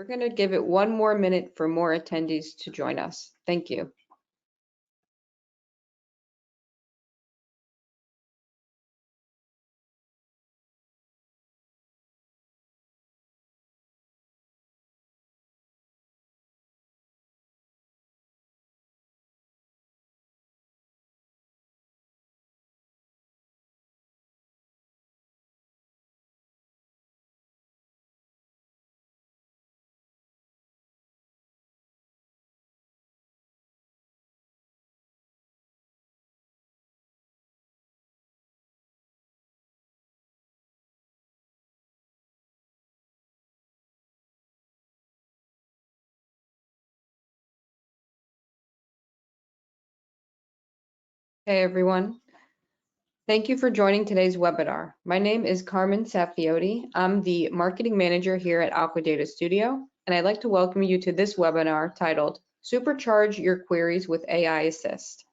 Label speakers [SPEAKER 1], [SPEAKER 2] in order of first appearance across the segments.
[SPEAKER 1] going to give it one more minute for more attendees to join us. Thank you. Hey everyone. Thank you for joining today's webinar. My name is Carmen Saffioti. I'm the marketing manager here at Aqua Data Studio, and I'd like to welcome you to this webinar titled Supercharge Your Queries with AI Assist.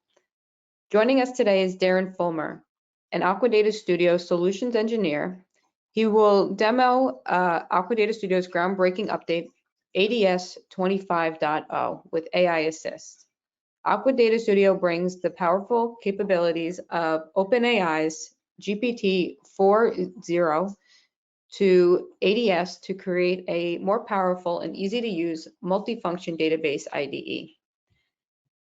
[SPEAKER 1] Joining us today is Darren Fulmer, an Aqua Data Studio solutions engineer. He will demo Aqua Data Studio's groundbreaking update, IDEs 25.0 with AI Assist. Aqua Data Studio brings the powerful capabilities of OpenAI's GPT-4o to IDEs to create a more powerful and easy-to-use multifunction database IDE.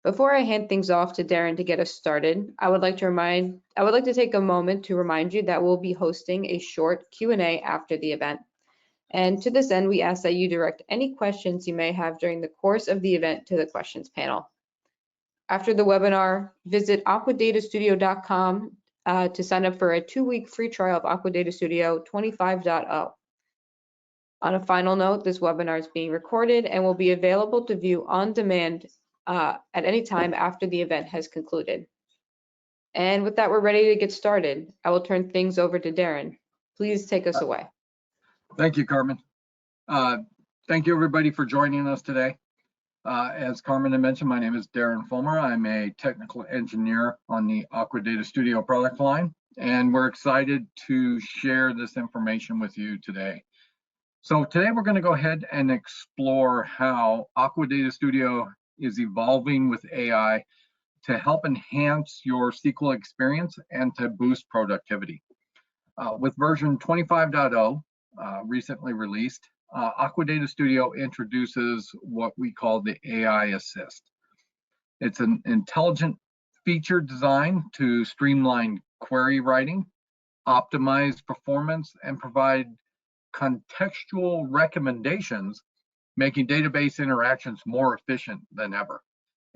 [SPEAKER 1] Before I hand things off to Darren to get us started, I would like to take a moment to remind you that we'll be hosting a short Q&A after the event. And to this end, we ask that you direct any questions you may have during the course of the event to the questions panel. After the webinar, visit aquadatastudio.com to sign up for a 2-week free trial of Aqua Data Studio 25.0. On a final note, this webinar is being recorded and will be available to view on demand at any time after the event has concluded. And with that, we're ready to get started. I will turn things over to Darren. Please take us away.
[SPEAKER 2] Thank you, Carmen. Thank you, everybody, for joining us today. As Carmen had mentioned, my name is Darren Fulmer. I'm a technical engineer on the Aqua Data Studio product line, and we're excited to share this information with you today. So today we're going to go ahead and explore how Aqua Data Studio is evolving with AI to help enhance your SQL experience and to boost productivity. With version 25.0 recently released, Aqua Data Studio introduces what we call the AI Assist. It's an intelligent feature designed to streamline query writing, optimize performance, and provide contextual recommendations, making database interactions more efficient than ever.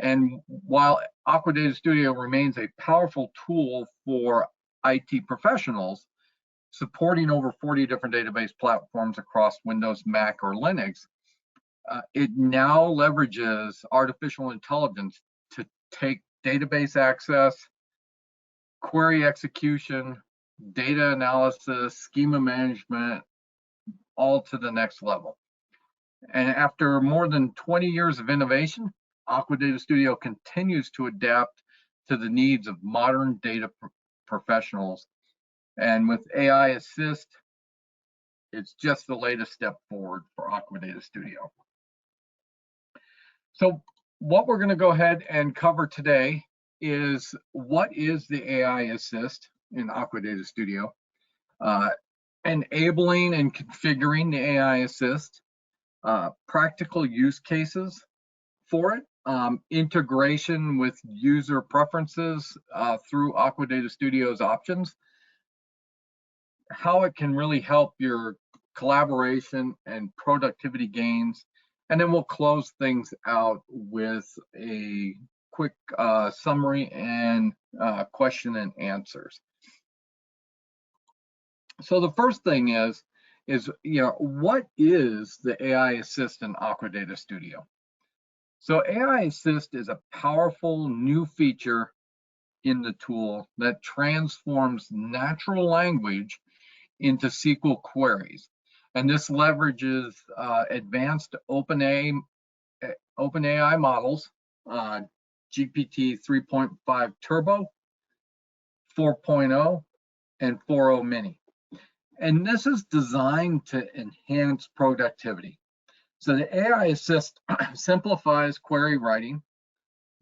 [SPEAKER 2] And while Aqua Data Studio remains a powerful tool for IT professionals, supporting over 40 different database platforms across Windows, Mac, or Linux, it now leverages artificial intelligence to take database access, query execution, data analysis, schema management, all to the next level. And after more than 20 years of innovation, Aqua Data Studio continues to adapt to the needs of modern data professionals. And with AI Assist, it's just the latest step forward for Aqua Data Studio. So what we're going to go ahead and cover today is what is the AI Assist in Aqua Data Studio, enabling and configuring the AI Assist, practical use cases for it, integration with user preferences through Aqua Data Studio's options, how it can really help your collaboration and productivity gains, and then we'll close things out with a quick summary and question and answers. So the first thing is what is the AI Assist in Aqua Data Studio? So AI Assist is a powerful new feature in the tool that transforms natural language into SQL queries. And this leverages advanced OpenAI models, GPT 3.5 Turbo, 4.0, and 4o Mini. And this is designed to enhance productivity. So the AI Assist simplifies query writing,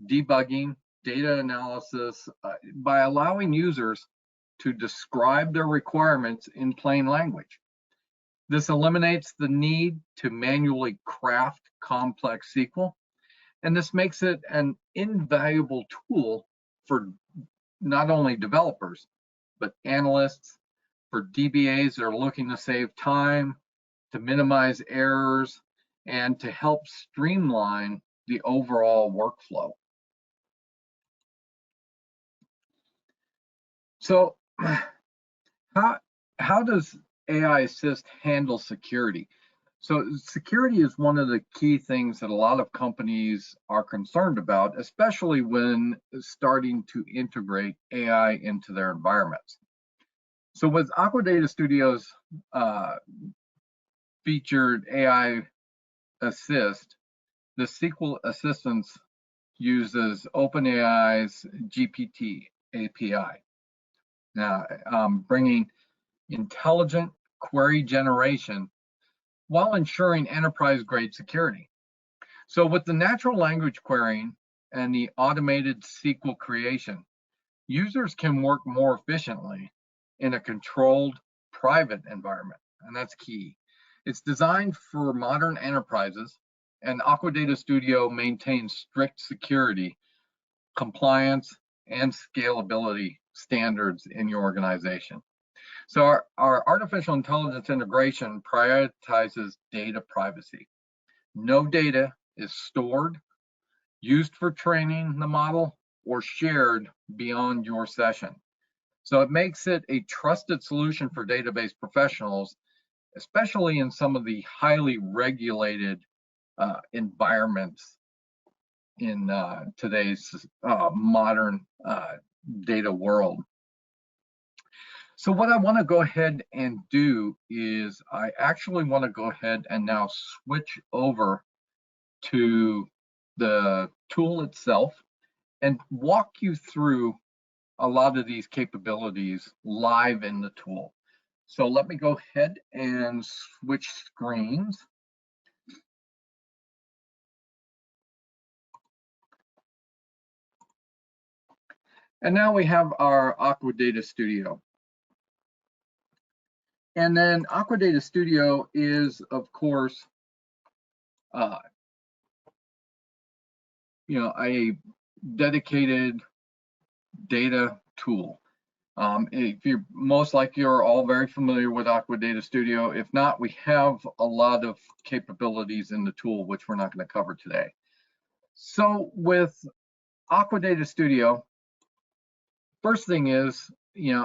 [SPEAKER 2] debugging, data analysis by allowing users to describe their requirements in plain language. This eliminates the need to manually craft complex SQL, and this makes it an invaluable tool for not only developers, but analysts, for DBAs that are looking to save time, to minimize errors, and to help streamline the overall workflow. So how does AI Assist handle security? So security is one of the key things that a lot of companies are concerned about, especially when starting to integrate AI into their environments. So with Aqua Data Studio's featured AI Assist, the SQL Assistance uses OpenAI's GPT API. Now, bringing intelligent query generation while ensuring enterprise-grade security. So with the natural language querying and the automated SQL creation, users can work more efficiently in a controlled, private environment, and that's key. It's designed for modern enterprises, and Aqua Data Studio maintains strict security, compliance, and scalability standards in your organization. So our artificial intelligence integration prioritizes data privacy. No data is stored, used for training the model, or shared beyond your session. So it makes it a trusted solution for database professionals, especially in some of the highly regulated environments in today's modern data world. So what I want to go ahead and do is I actually want to go ahead and now switch over to the tool itself and walk you through a lot of these capabilities live in the tool. So let me go ahead and switch screens. And now we have our Aqua Data Studio. And then Aqua Data Studio is, of course, a dedicated data tool. If you're most likely you're all very familiar with Aqua Data Studio. If not, we have a lot of capabilities in the tool, which we're not going to cover today. So with Aqua Data Studio, first thing is,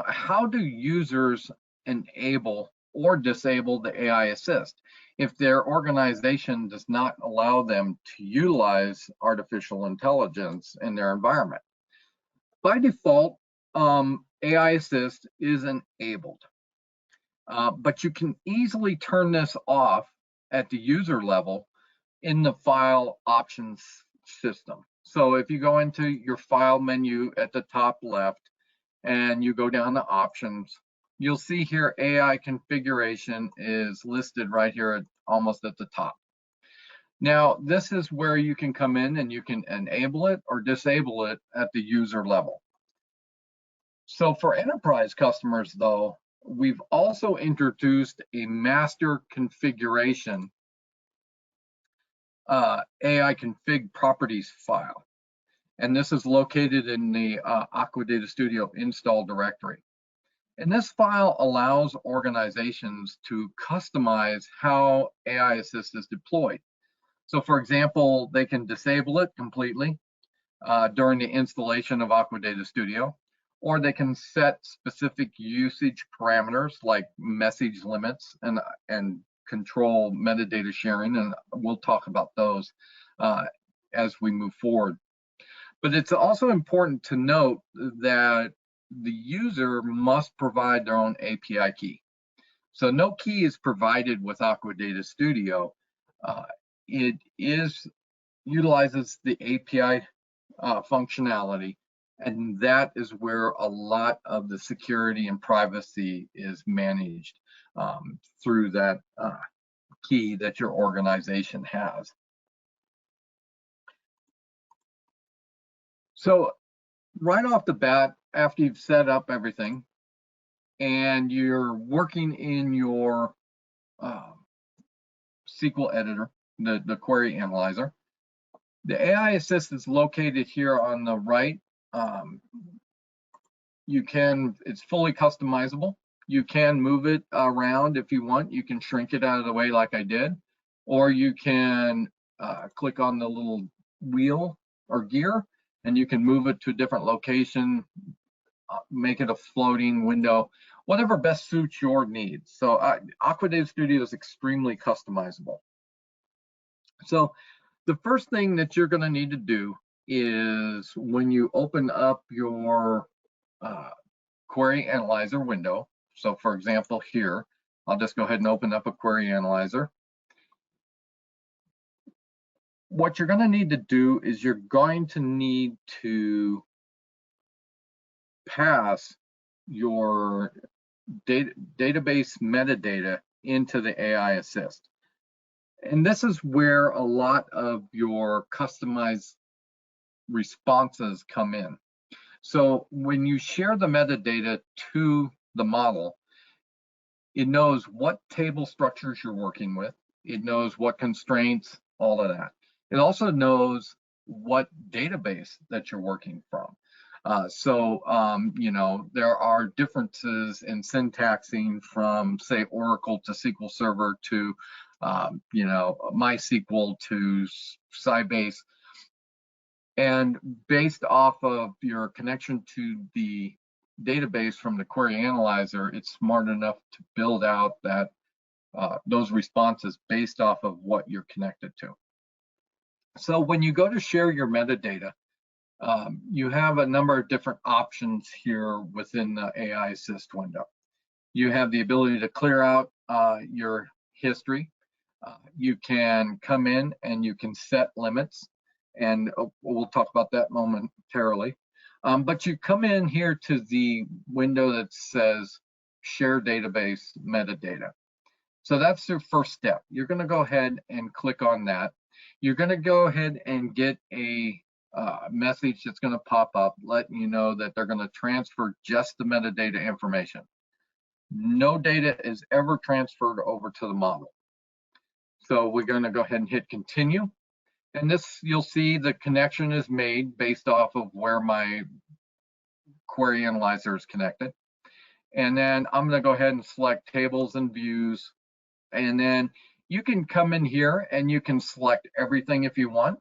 [SPEAKER 2] how do users enable or disable the AI Assist if their organization does not allow them to utilize artificial intelligence in their environment? By default, AI Assist is enabled, but you can easily turn this off at the user level in the file options system. So if you go into your file menu at the top left and you go down to options, you'll see here AI configuration is listed right here almost at the top. Now, this is where you can come in and you can enable it or disable it at the user level. So for enterprise customers, though, we've also introduced a master configuration AI config properties file. And this is located in the Aqua Data Studio install directory. And this file allows organizations to customize how AI Assist is deployed. So for example, they can disable it completely during the installation of Aqua Data Studio, or they can set specific usage parameters like message limits and control metadata sharing, and we'll talk about those as we move forward. But it's also important to note that the user must provide their own API key. So no key is provided with Aqua Data Studio. It utilizes the API functionality, and that is where a lot of the security and privacy is managed through that key that your organization has. So right off the bat, after you've set up everything and you're working in your SQL editor, the query analyzer, the AI assist is located here on the right. It's fully customizable. You can move it around if you want. You can shrink it out of the way like I did, or you can click on the little wheel or gear and you can move it to a different location, make it a floating window, whatever best suits your needs. So Aqua Data Studio is extremely customizable. So the first thing that you're going to need to do is when you open up your query analyzer window. So for example, here, I'll just go ahead and open up a query analyzer. What you're going to need to do is you're going to need to pass your database metadata into the AI assist. And this is where a lot of your customized responses come in. So when you share the metadata to the model, it knows what table structures you're working with. It knows what constraints, all of that. It also knows what database that you're working from. You know, there are differences in syntaxing from, say, Oracle to SQL Server to, you know, MySQL to Sybase. And based off of your connection to the database from the query analyzer, it's smart enough to build out that those responses based off of what you're connected to. So when you go to share your metadata, you have a number of different options here within the AI Assist window. You have the ability to clear out your history. You can come in and you can set limits, and we'll talk about that momentarily. But you come in here to the window that says share database metadata. So that's your first step. You're going to go ahead and click on that. You're going to go ahead and get a message that's going to pop up letting you know that they're going to transfer just the metadata information. No data is ever transferred over to the model. So we're going to go ahead and hit continue. And this, you'll see the connection is made based off of where my query analyzer is connected. And then I'm going to go ahead and select tables and views. And then you can come in here and you can select everything if you want,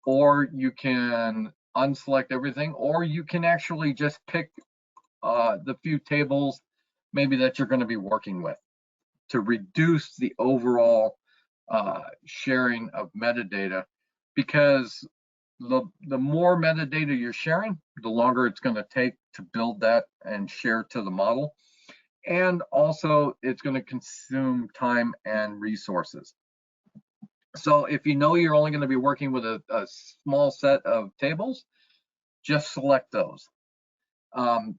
[SPEAKER 2] or you can unselect everything, or you can actually just pick the few tables maybe that you're going to be working with to reduce the overall sharing of metadata, because the more metadata you're sharing, the longer it's going to take to build that and share to the model. And also it's going to consume time and resources. So if you know you're only going to be working with a small set of tables, just select those.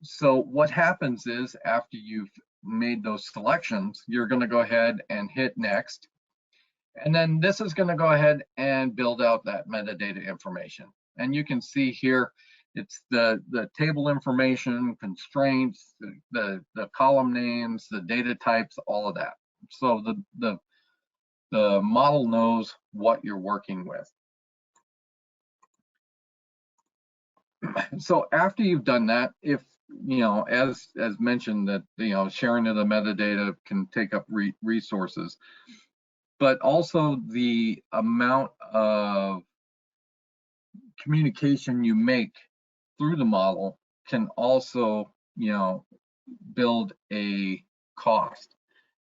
[SPEAKER 2] So what happens is after you've made those selections, you're going to go ahead and hit next. And then this is going to go ahead and build out that metadata information. And you can see here, it's the table information, constraints, the column names, the data types, all of that. So the model knows what you're working with. So after you've done that, if you know, as mentioned, that you know, sharing of the metadata can take up resources, but also the amount of communication you make through the model can also, you know, build a cost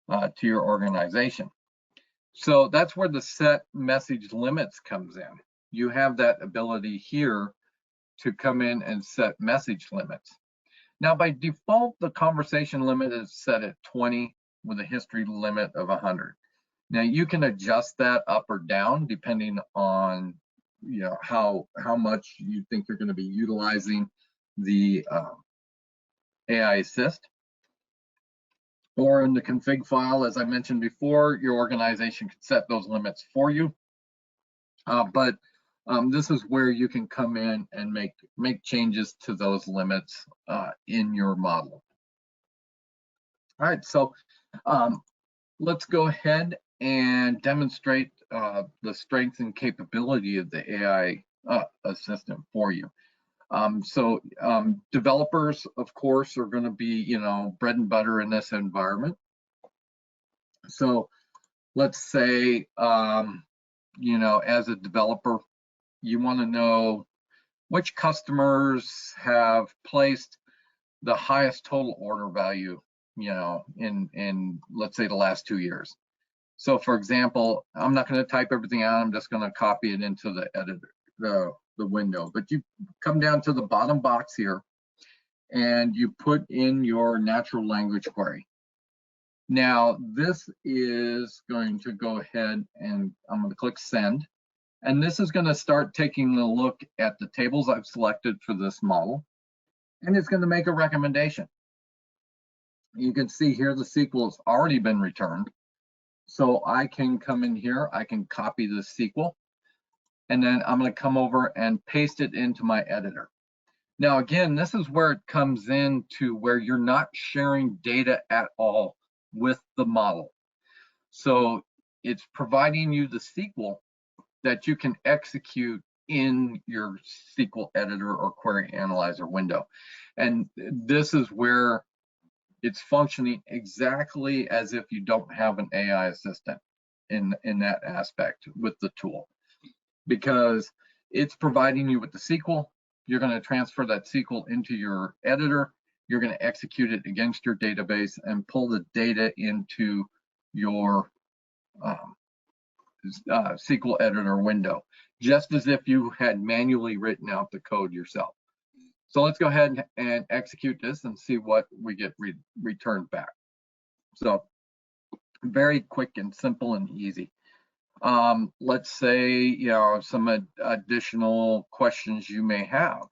[SPEAKER 2] to your organization. So that's where the set message limits comes in. You have that ability here to come in and set message limits. Now, by default, the conversation limit is set at 20 with a history limit of 100. Now, you can adjust that up or down depending on, you know, how much you think you're going to be utilizing the AI assist. or in the config file, as I mentioned before, your organization can set those limits for you. But this is where you can come in and make changes to those limits in your model. All right, so let's go ahead and demonstrate the strength and capability of the AI assistant for you. Developers, of course, are going to be, bread and butter in this environment. So let's say, as a developer, you want to know which customers have placed the highest total order value, in let's say the last 2 years. So for example, I'm not going to type everything out. I'm just going to copy it into the editor, the window. But you come down to the bottom box here and you put in your natural language query. Now this is going to go ahead and I'm going to click send. And this is going to start taking a look at the tables I've selected for this model. And it's going to make a recommendation. You can see here the SQL has already been returned. So I can come in here, I can copy the SQL, and then I'm going to come over and paste it into my editor. Now, again, this is where it comes into where you're not sharing data at all with the model. So it's providing you the SQL that you can execute in your SQL editor or query analyzer window. And this is where it's functioning exactly as if you don't have an AI assistant in that aspect with the tool, because it's providing you with the SQL. You're going to transfer that SQL into your editor. You're going to execute it against your database and pull the data into your SQL editor window, just as if you had manually written out the code yourself. So let's go ahead and execute this and see what we get returned back. So very quick and simple and easy. Let's say, some additional questions you may have.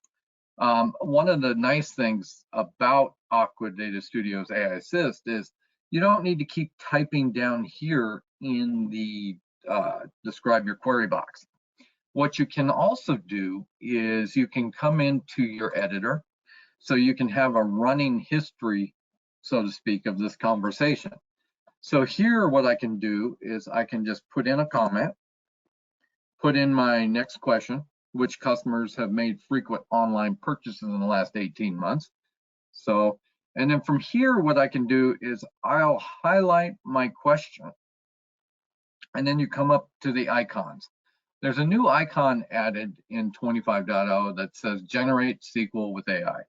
[SPEAKER 2] One of the nice things about Aqua Data Studio's AI Assist is you don't need to keep typing down here in the describe your query box. What you can also do is you can come into your editor, so you can have a running history, so to speak, of this conversation. So here what I can do is I can just put in a comment, put in my next question, which customers have made frequent online purchases in the last 18 months. So, and then from here what I can do is I'll highlight my question, and then you come up to the icons. There's a new icon added in 25.0 that says generate SQL with AI.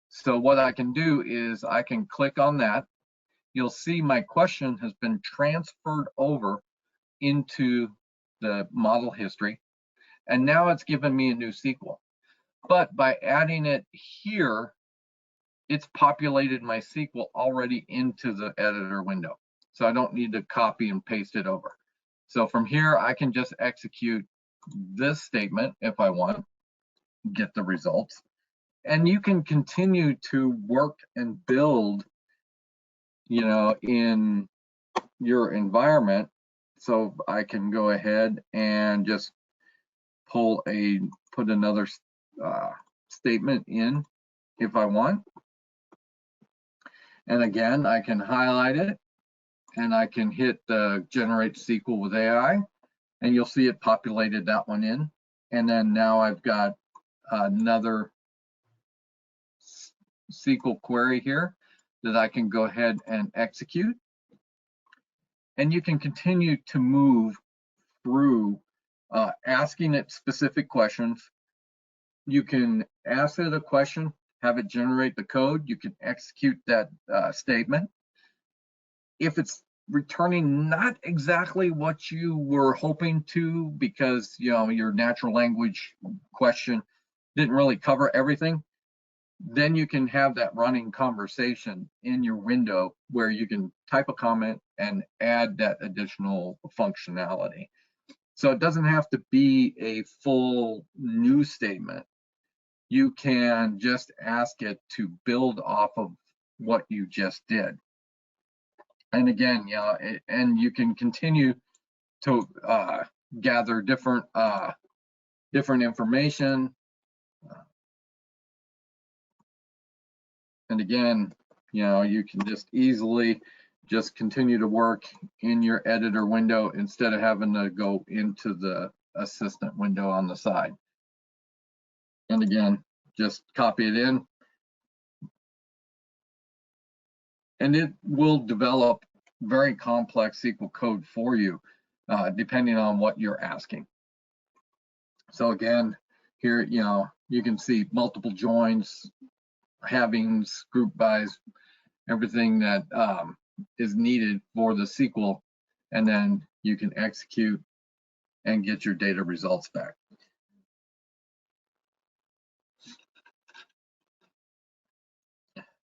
[SPEAKER 2] So what I can do is I can click on that. You'll see my question has been transferred over into the model history. And now it's given me a new SQL. But by adding it here, it's populated my SQL already into the editor window. So I don't need to copy and paste it over. So from here, I can just execute this statement if I want, get the results. And you can continue to work and build, in your environment. So I can go ahead and just put another statement in if I want. And again, I can highlight it and I can hit the generate SQL with AI, and you'll see it populated that one in. And then now I've got another SQL query here that I can go ahead and execute. And you can continue to move through asking it specific questions. You can ask it a question, have it generate the code. You can execute that statement. If it's returning not exactly what you were hoping to, because your natural language question didn't really cover everything, then you can have that running conversation in your window where you can type a comment and add that additional functionality. So it doesn't have to be a full new statement. You can just ask it to build off of what you just did. And again, and you can continue to gather different information. And again, you can just easily just continue to work in your editor window instead of having to go into the assistant window on the side. And again, just copy it in. And it will develop very complex SQL code for you, depending on what you're asking. So again, here, you can see multiple joins, halvings, group bys, everything that is needed for the SQL, and then you can execute and get your data results back.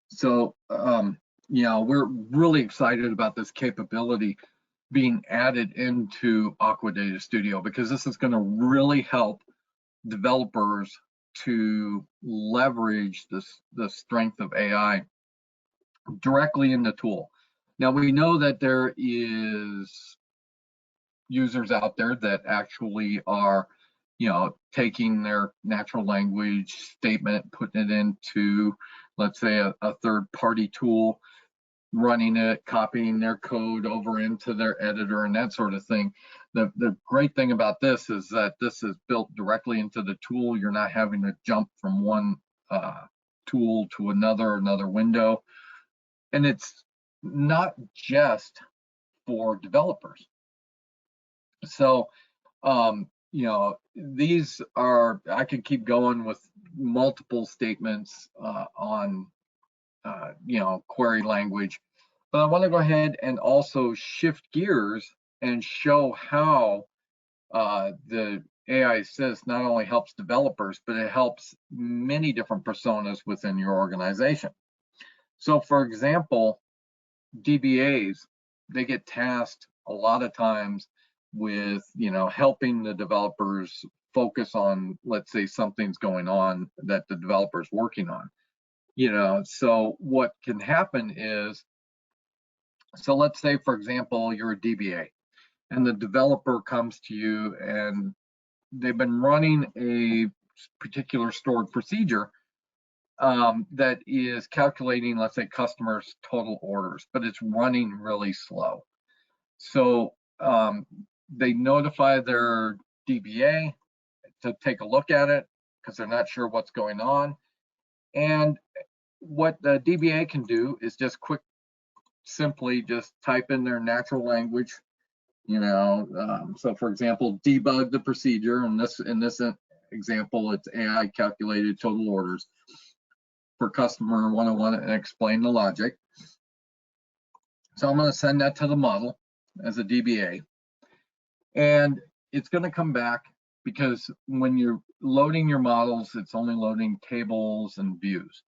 [SPEAKER 2] So, we're really excited about this capability being added into Aqua Data Studio, because this is going to really help developers to leverage the strength of AI directly in the tool. Now, we know that there is users out there that actually are, taking their natural language statement, putting it into, let's say, a third-party tool, running it, copying their code over into their editor and that sort of thing. The great thing about this is that this is built directly into the tool. You're not having to jump from one tool to another window. And it's not just for developers. So, these are, I could keep going with multiple statements on, query language, but I want to go ahead and also shift gears and show how the AI Assist not only helps developers, but it helps many different personas within your organization. So for example, DBAs, they get tasked a lot of times with, helping the developers focus on, let's say, something's going on that the developer's working on. So what can happen is, so let's say, for example, you're a DBA and the developer comes to you and they've been running a particular stored procedure that is calculating, let's say, customers' total orders, but it's running really slow. So they notify their DBA to take a look at it because they're not sure what's going on. And what the DBA can do is just simply just type in their natural language, so for example, debug the procedure. And in this example, it's AI calculated total orders for customer 101 and explain the logic. So I'm going to send that to the model as a DBA. And it's going to come back, because when you're loading your models, it's only loading tables and views.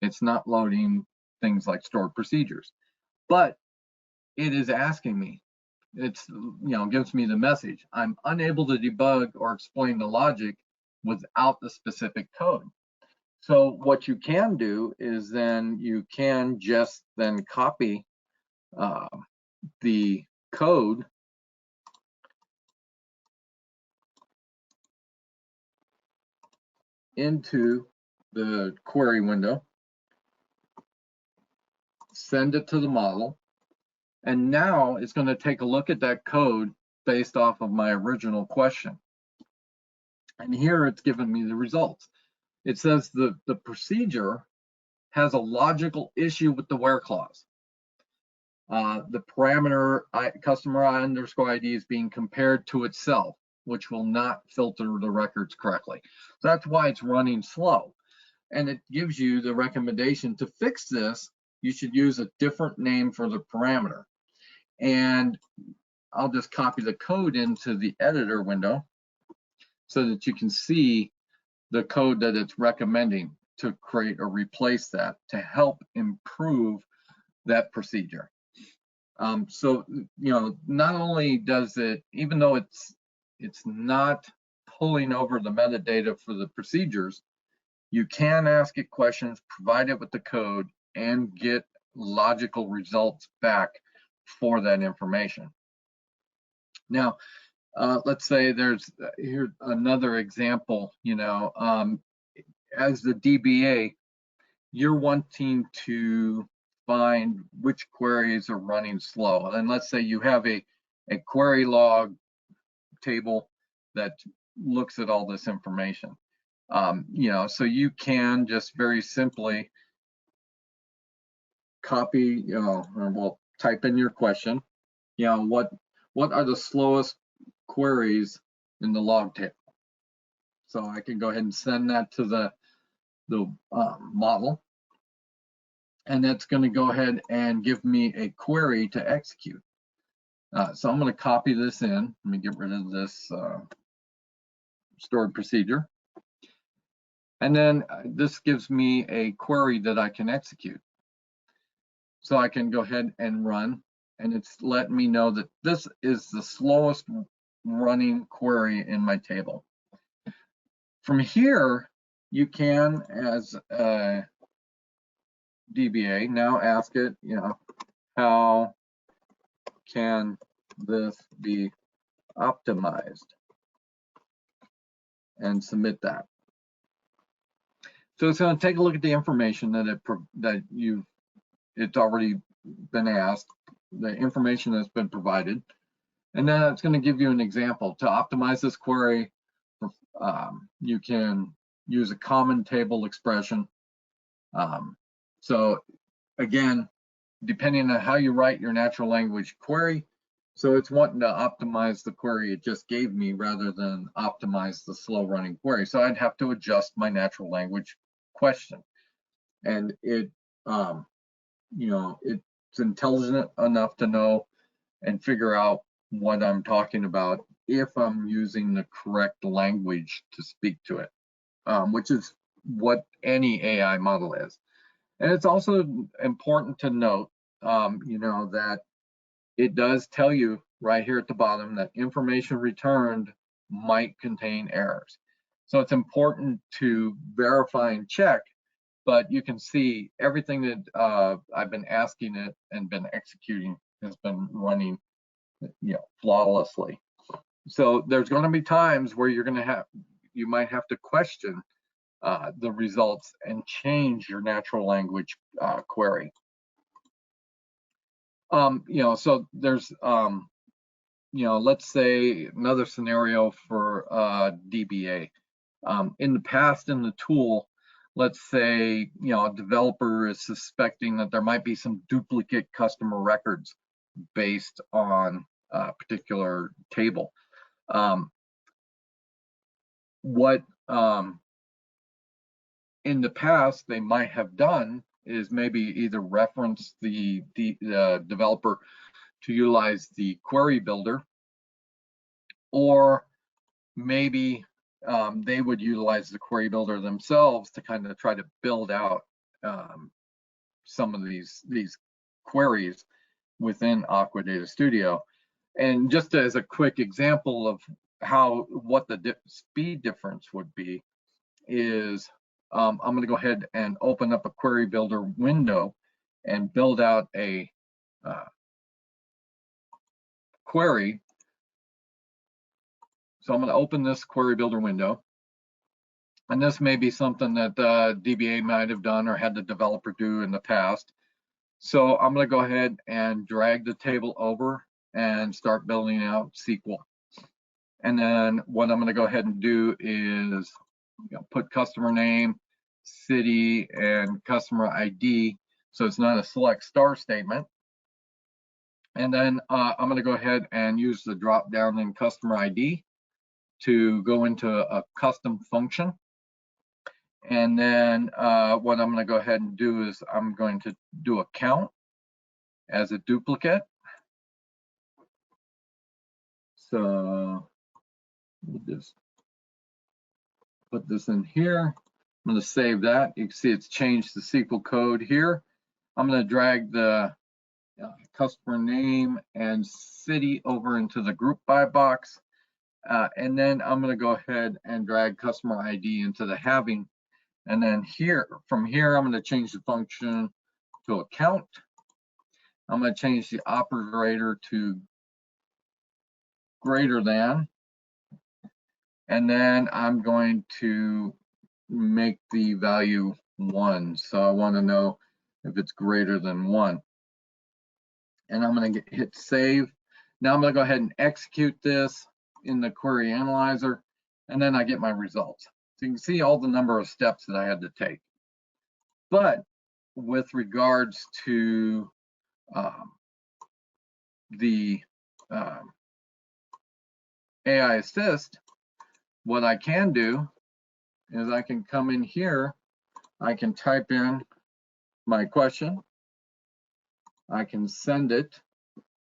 [SPEAKER 2] It's not loading things like stored procedures. But it is asking me, it's, gives me the message, I'm unable to debug or explain the logic without the specific code. So what you can do is then you can just then copy the code into the query window, send it to the model, and now it's going to take a look at that code based off of my original question. And here it's given me the results. It says the procedure has a logical issue with the where clause. The parameter customer underscore ID is being compared to itself, which will not filter the records correctly. So that's why it's running slow. And it gives you the recommendation to fix this. You should use a different name for the parameter. And I'll just copy the code into the editor window so that you can see the code that it's recommending to create or replace that to help improve that procedure. So, not only does it, even though it's not pulling over the metadata for the procedures, you can ask it questions, provide it with the code, and get logical results back for that information. Now, let's say here's another example, as the DBA, you're wanting to find which queries are running slow. And let's say you have a query log table that looks at all this information. So you can just very simply copy, or we'll type in your question, what are the slowest queries in the log table? So I can go ahead and send that to the model, and that's going to go ahead and give me a query to execute. So I'm going to copy this in. Let me get rid of this stored procedure. And then this gives me a query that I can execute. So I can go ahead and run, and it's letting me know that this is the slowest running query in my table. From here, you can, as a DBA, now ask it, how can this be optimized? And submit that. So it's going to take a look at the information that it's already been asked, the information that's been provided, and then it's going to give you an example. To optimize this query, you can use a common table expression. So again, depending on how you write your natural language query, so it's wanting to optimize the query it just gave me rather than optimize the slow running query. So I'd have to adjust my natural language question. And it's intelligent enough to know and figure out what I'm talking about if I'm using the correct language to speak to it, which is what any AI model is. And it's also important to note, that it does tell you right here at the bottom that information returned might contain errors. So it's important to verify and check, but you can see everything that I've been asking it and been executing has been running, flawlessly. So there's going to be times where you might have to question the results and change your natural language query. So there's, let's say another scenario for DBA. In the past, in the tool, let's say, a developer is suspecting that there might be some duplicate customer records based on a particular table. In the past they might have done is maybe either reference the developer to utilize the query builder, or maybe they would utilize the query builder themselves to kind of try to build out some of these queries within Aqua Data Studio. And just as a quick example of what the speed difference would be is, I'm going to go ahead and open up a query builder window and build out a query. So I'm going to open this query builder window, and this may be something that DBA might have done or had the developer do in the past. So I'm going to go ahead and drag the table over and start building out SQL. And then what I'm going to go ahead and do is put customer name, city, and customer ID, so it's not a select star statement. And then I'm going to go ahead and use the drop down in customer ID to go into a custom function. And then what I'm going to go ahead and do is I'm going to do a count as a duplicate. So we'll just put this in here. I'm going to save that. You can see it's changed the SQL code here. I'm going to drag the customer name and city over into the group by box. And then I'm going to go ahead and drag customer ID into the having. And then from here, I'm going to change the function to a count. I'm going to change the operator to greater than, and then I'm going to make the value 1. So I want to know if it's greater than 1. And I'm going to hit save. Now I'm going to go ahead and execute this in the query analyzer, and then I get my results. So you can see all the number of steps that I had to take. But with regards to the AI Assist, what I can do is I can come in here, I can type in my question, I can send it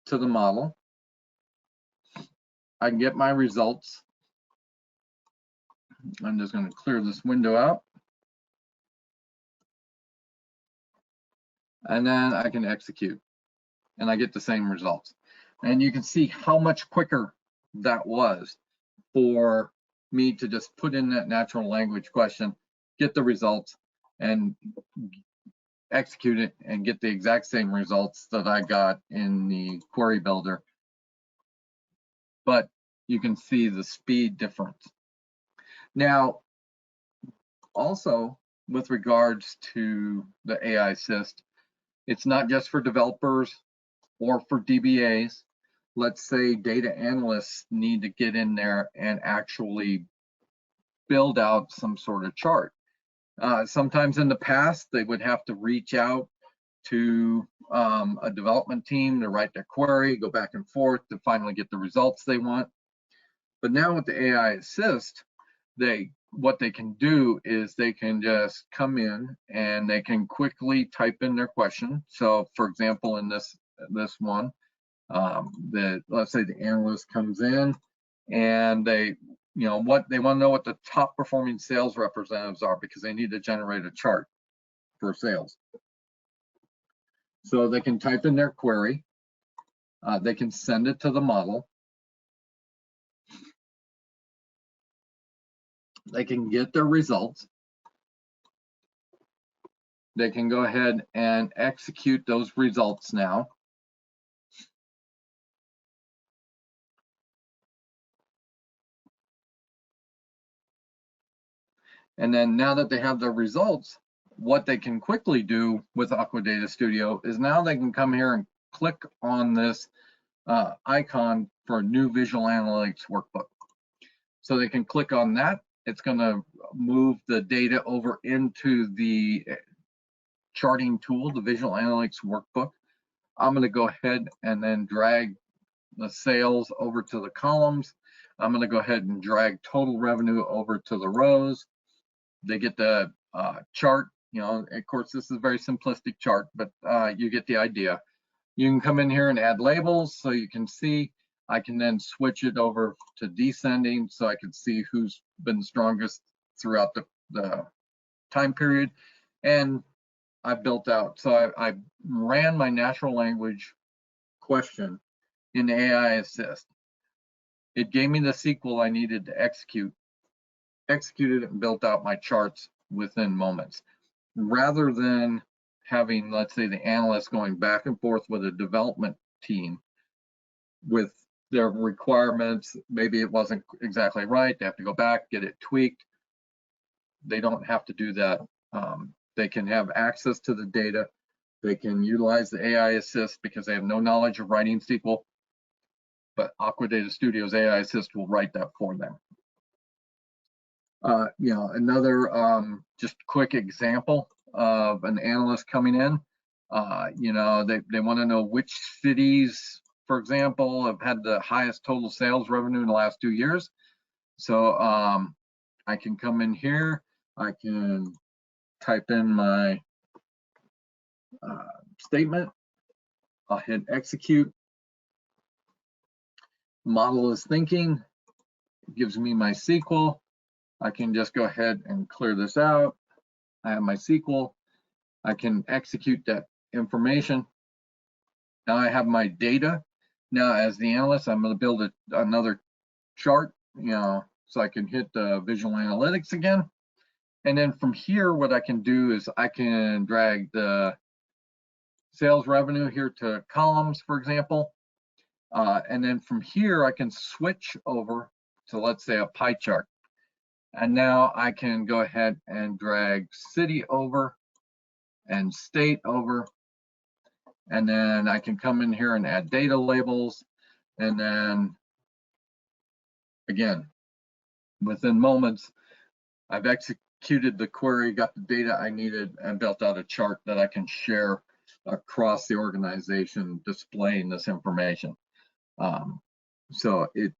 [SPEAKER 2] to the model, I can get my results. I'm just going to clear this window out, and then I can execute, and I get the same results. And you can see how much quicker that was for me to just put in that natural language question, get the results, and execute it and get the exact same results that I got in the query builder. But you can see the speed difference. Now, also with regards to the AI Assist, it's not just for developers or for DBAs. Let's say data analysts need to get in there and actually build out some sort of chart. Sometimes in the past, they would have to reach out to a development team to write their query, go back and forth to finally get the results they want. But now with the AI Assist, what they can do is they can just come in and they can quickly type in their question. So for example, in this one, let's say the analyst comes in and they want to know what the top performing sales representatives are because they need to generate a chart for sales. So they can type in their query, they can send it to the model, they can get their results, they can go ahead and execute those results now. And then now that they have their results, what they can quickly do with Aqua Data Studio is now they can come here and click on this icon for a new visual analytics workbook. So they can click on that. It's going to move the data over into the charting tool, the visual analytics workbook. I'm going to go ahead and then drag the sales over to the columns. I'm going to go ahead and drag total revenue over to the rows. They get the chart. Of course, this is a very simplistic chart, but you get the idea. You can come in here and add labels so you can see. I can then switch it over to descending so I can see who's been strongest throughout the time period. And I built out. So I ran my natural language question in AI Assist. It gave me the SQL I needed to executed it and built out my charts within moments. Rather than having, let's say, the analyst going back and forth with a development team with their requirements, maybe it wasn't exactly right, they have to go back, get it tweaked. They don't have to do that. They can have access to the data. They can utilize the AI Assist because they have no knowledge of writing SQL, but Aqua Data Studio's AI Assist will write that for them. Another just quick example of an analyst coming in. They want to know which cities, for example, have had the highest total sales revenue in the last 2 years. So I can come in here, I can type in my statement, I'll hit execute. Model is thinking, it gives me my SQL. I can just go ahead and clear this out. I have my SQL. I can execute that information. Now I have my data. Now as the analyst, I'm going to build another chart, so I can hit the visual analytics again. And then from here, what I can do is I can drag the sales revenue here to columns, for example. And then from here, I can switch over to, let's say, a pie chart. And now I can go ahead and drag city over and state over. And then I can come in here and add data labels. And then again, within moments, I've executed the query, got the data I needed, and built out a chart that I can share across the organization displaying this information. So it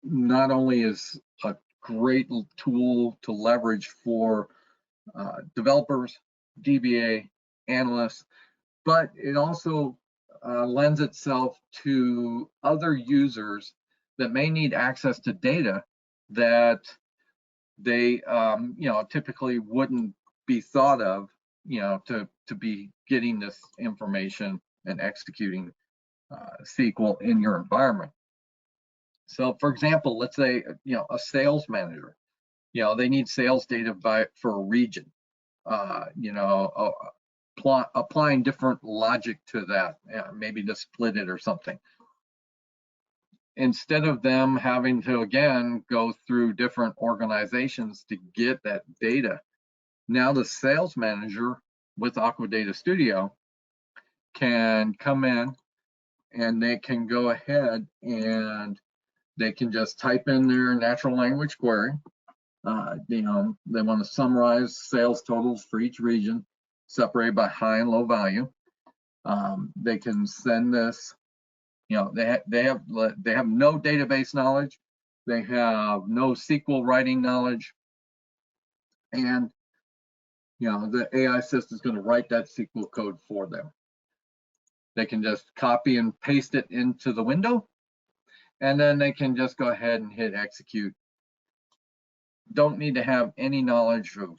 [SPEAKER 2] not only is a great tool to leverage for developers, DBA, analysts, but it also lends itself to other users that may need access to data that they typically wouldn't be thought of, to be getting this information and executing SQL in your environment. So for example, let's say a sales manager, they need sales data for a region, applying different logic to that, maybe to split it or something. Instead of them having to, again, go through different organizations to get that data, now the sales manager with Aqua Data Studio can come in and they can go ahead and they can just type in their natural language query. They want to summarize sales totals for each region, separated by high and low value. They can send this. They have no database knowledge. They have no SQL writing knowledge, and the AI system is going to write that SQL code for them. They can just copy and paste it into the window, and then they can just go ahead and hit execute. Don't need to have any knowledge of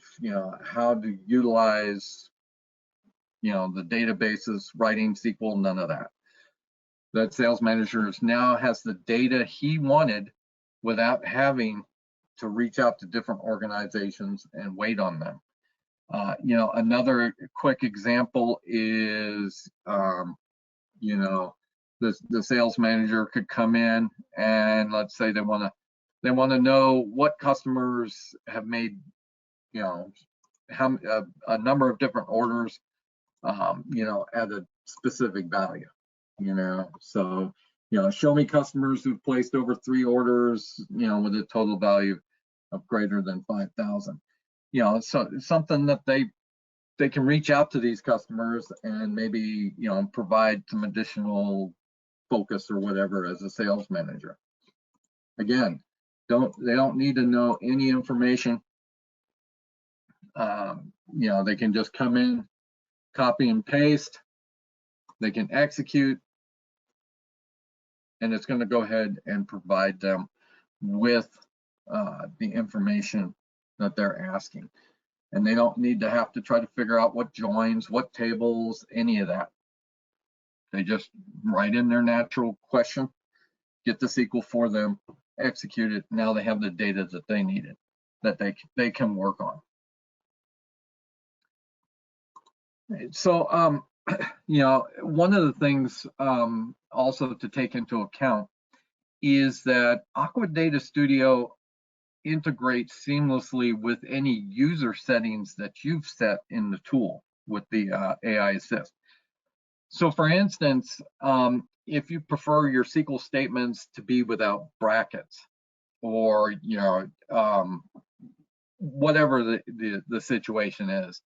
[SPEAKER 2] how to utilize the databases, writing SQL, none of that. That sales manager now has the data he wanted without having to reach out to different organizations and wait on them. Another quick example is, the sales manager could come in and let's say they want to know what customers have made, a number of different orders, at a specific value. So show me customers who've placed over 3 orders, with a total value of greater than 5,000. So something that they can reach out to these customers and maybe provide some additional focus or whatever as a sales manager. Again, they don't need to know any information. They can just come in, copy and paste. They can execute, and it's going to go ahead and provide them with the information that they're asking. And they don't need to have to try to figure out what joins, what tables, any of that. They just write in their natural question, get the SQL for them, execute it. Now they have the data that they needed, that they can work on. So, one of the things also to take into account is that Aqua Data Studio integrates seamlessly with any user settings that you've set in the tool with the AI Assist. So for instance, if you prefer your SQL statements to be without brackets, or whatever the situation is,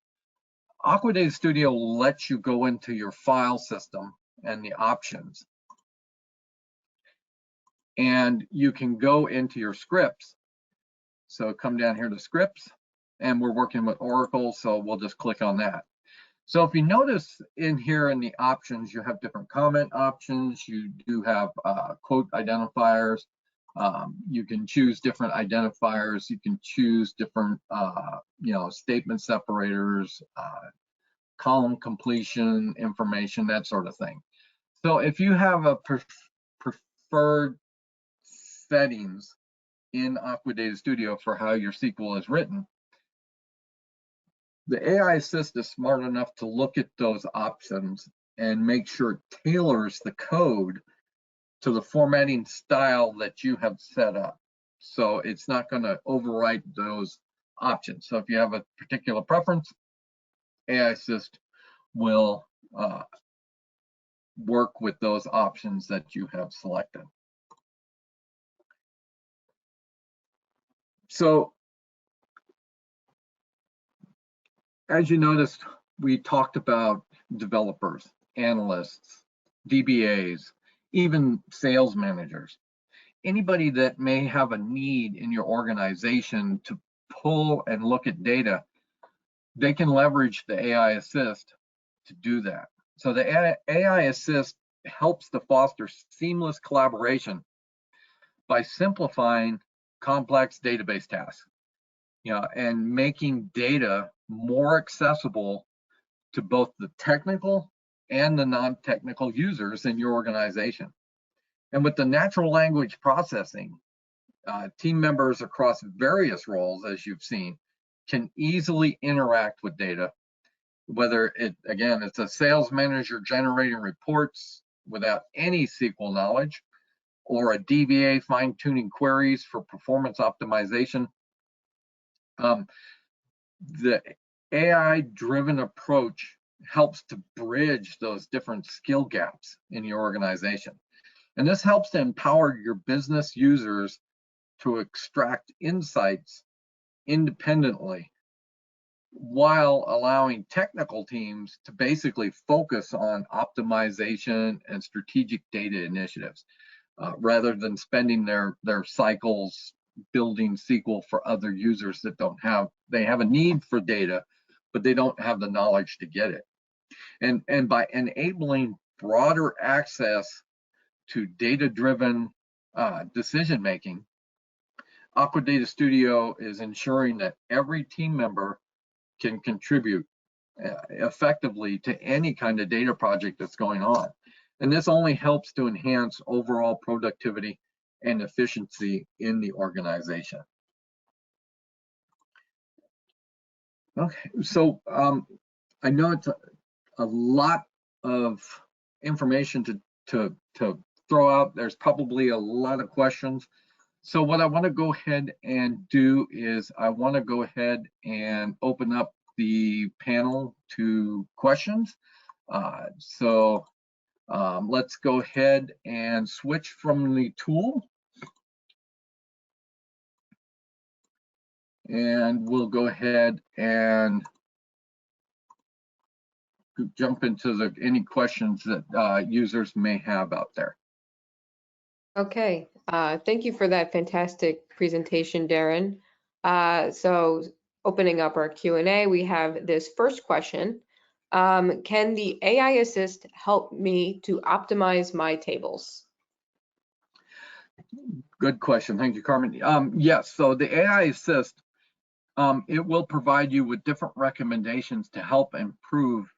[SPEAKER 2] Aqua Data Studio lets you go into your file system and the options, and you can go into your scripts. So come down here to scripts, and we're working with Oracle, so we'll just click on that. So if you notice in here in the options, you have different comment options. You do have quote identifiers. You can choose different identifiers. You can choose different, statement separators, column completion information, that sort of thing. So if you have a preferred settings in Aqua Data Studio for how your SQL is written, the AI Assist is smart enough to look at those options and make sure it tailors the code to the formatting style that you have set up. So it's not going to overwrite those options. So if you have a particular preference, AI Assist will work with those options that you have selected. So as you noticed, we talked about developers, analysts, DBAs, even sales managers. Anybody that may have a need in your organization to pull and look at data, they can leverage the AI Assist to do that. So the AI Assist helps to foster seamless collaboration by simplifying complex database tasks, and making data more accessible to both the technical and the non-technical users in your organization. And with the natural language processing, team members across various roles, as you've seen, can easily interact with data, whether it's a sales manager generating reports without any SQL knowledge, or a DBA fine-tuning queries for performance optimization. The AI-driven approach helps to bridge those different skill gaps in your organization. And this helps to empower your business users to extract insights independently, while allowing technical teams to basically focus on optimization and strategic data initiatives, rather than spending their cycles building SQL for other users that they have a need for data, but they don't have the knowledge to get it. And by enabling broader access to data-driven decision-making, Aqua Data Studio is ensuring that every team member can contribute effectively to any kind of data project that's going on. And this only helps to enhance overall productivity and efficiency in the organization. Okay, so I know it's a lot of information to throw out. There's probably a lot of questions. So what I want to go ahead and do is I want to go ahead and open up the panel to questions. Let's go ahead and switch from the tool. And we'll go ahead and jump into any questions that users may have out there.
[SPEAKER 1] Okay, thank you for that fantastic presentation, Darren. So opening up our Q&A, we have this first question. Can the AI Assist help me to optimize my tables?
[SPEAKER 2] Good question. Thank you, Carmen. Yes, so the AI Assist, it will provide you with different recommendations to help improve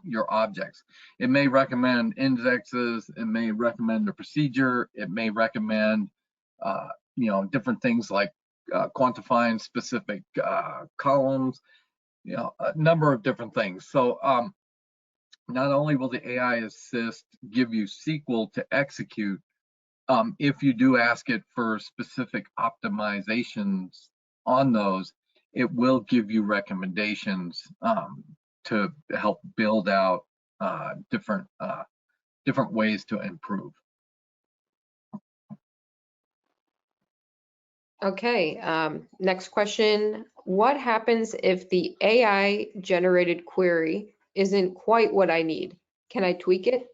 [SPEAKER 2] your objects. It may recommend indexes, it may recommend a procedure, it may recommend different things like quantifying specific columns, a number of different things. So not only will the AI Assist give you SQL to execute, if you do ask it for specific optimizations on those, it will give you recommendations to help build out different ways to improve.
[SPEAKER 1] Okay, next question. What happens if the AI generated query isn't quite what I need? Can I tweak it?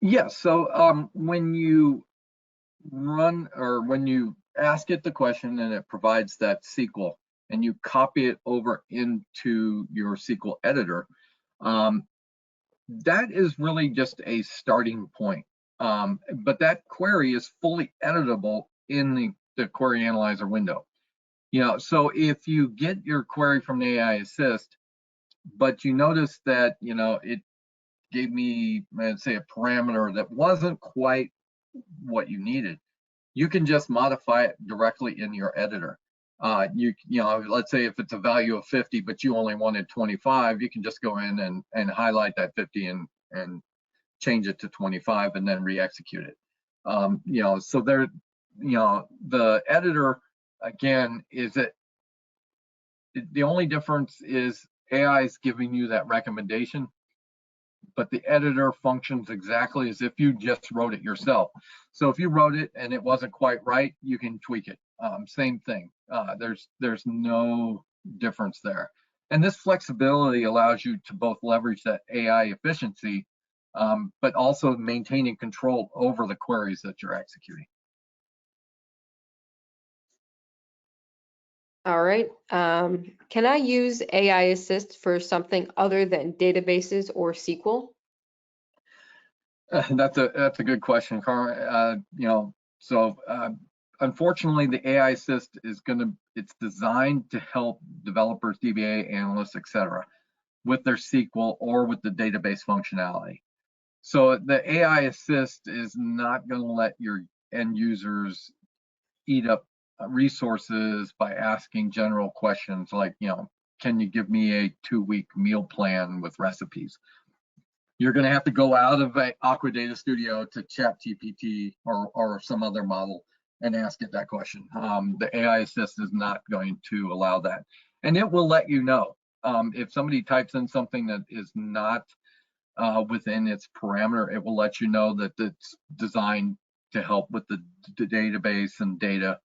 [SPEAKER 2] Yes, so when you when you ask it the question and it provides that SQL and you copy it over into your SQL editor, that is really just a starting point. But that query is fully editable in the query analyzer window. So if you get your query from the AI Assist, but you notice that it gave me, let's say, a parameter that wasn't quite what you needed, you can just modify it directly in your editor. You know, let's say if it's a value of 50, but you only wanted 25, you can just go in and highlight that 50 and change it to 25 and then re-execute it. You know, so there, you know, the editor, again, is that the only difference is AI is giving you that recommendation, but the editor functions exactly as if you just wrote it yourself. So if you wrote it and it wasn't quite right, you can tweak it. Same thing. There's no difference there. And this flexibility allows you to both leverage that AI efficiency, but also maintaining control over the queries that you're executing.
[SPEAKER 1] All right. Can I use AI Assist for something other than databases or SQL?
[SPEAKER 2] That's a good question, Carmen. You know, so unfortunately, the AI Assist it's designed to help developers, DBA analysts, etc., with their SQL or with the database functionality. So the AI Assist is not going to let your end users eat up resources by asking general questions like, you know, can you give me a 2-week meal plan with recipes? You're going to have to go out of Aqua Data Studio to ChatGPT or some other model and ask it that question. The AI Assist is not going to allow that. And it will let you know if somebody types in something that is not within its parameter, it will let you know that it's designed to help with the database and data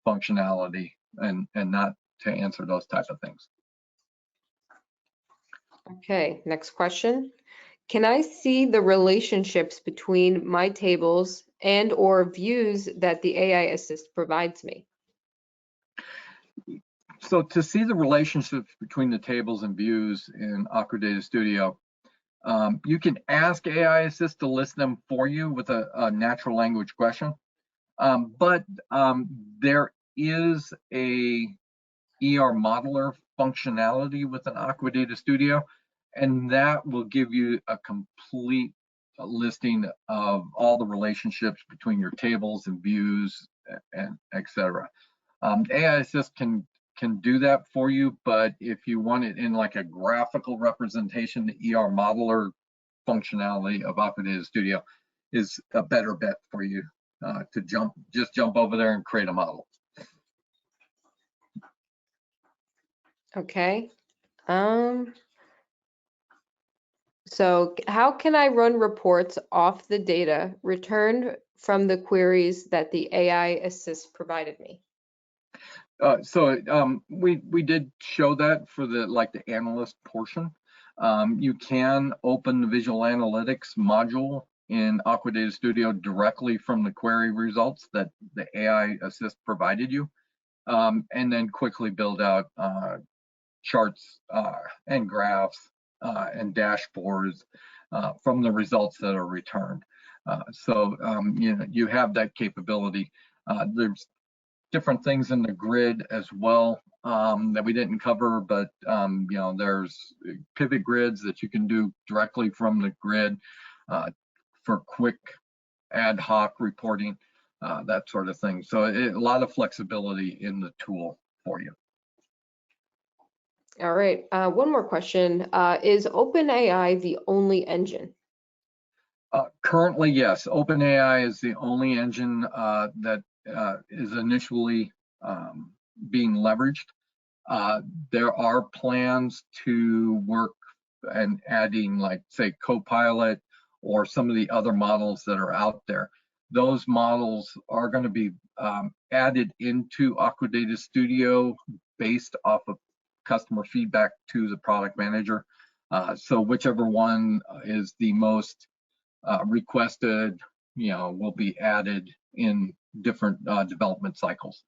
[SPEAKER 2] functionality and not to answer those types of things.
[SPEAKER 1] Okay, next question. Can I see the relationships between my tables and or views that the AI Assist provides me?
[SPEAKER 2] So to see the relationships between the tables and views in Aqua Data Studio, you can ask AI Assist to list them for you with a natural language question. But there is a ER modeler functionality within Aqua Data Studio, and that will give you a complete listing of all the relationships between your tables and views and etc. AI Assist can do that for you, but if you want it in like a graphical representation, the ER modeler functionality of Aqua Data Studio is a better bet for you to just jump over there and create a model.
[SPEAKER 1] Okay. So how can I run reports off the data returned from the queries that the AI Assist provided me?
[SPEAKER 2] We did show that for the analyst portion. You can open the visual analytics module in Aqua Data Studio directly from the query results that the AI Assist provided you, and then quickly build out charts and graphs and dashboards from the results that are returned. You know, you have that capability. There's different things in the grid as well that we didn't cover, but you know, there's pivot grids that you can do directly from the grid for quick ad hoc reporting, that sort of thing. So a lot of flexibility in the tool for you.
[SPEAKER 1] All right. One more question. Is OpenAI the only engine?
[SPEAKER 2] Currently, yes. OpenAI is the only engine that is initially being leveraged. There are plans to work and adding, like, say, Copilot or some of the other models that are out there. Those models are going to be added into Aqua Data Studio based off of customer feedback to the product manager. So whichever one is the most requested, you know, will be added in different development cycles.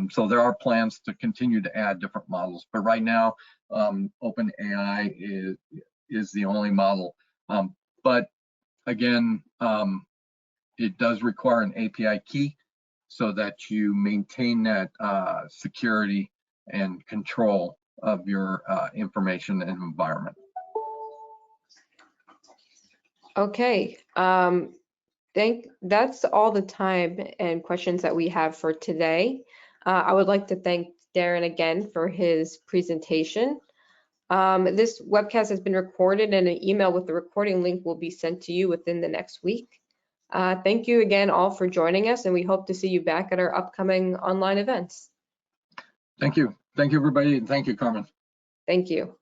[SPEAKER 2] So there are plans to continue to add different models, but right now, OpenAI is the only model. But again, it does require an API key so that you maintain that security and control of your information and environment.
[SPEAKER 1] Okay. That's all the time and questions that we have for today. I would like to thank Darren again for his presentation. This webcast has been recorded and an email with the recording link will be sent to you within the next week. Thank you again all for joining us, and we hope to see you back at our upcoming online events.
[SPEAKER 2] Thank you. Thank you, everybody, and thank you, Carmen.
[SPEAKER 1] Thank you.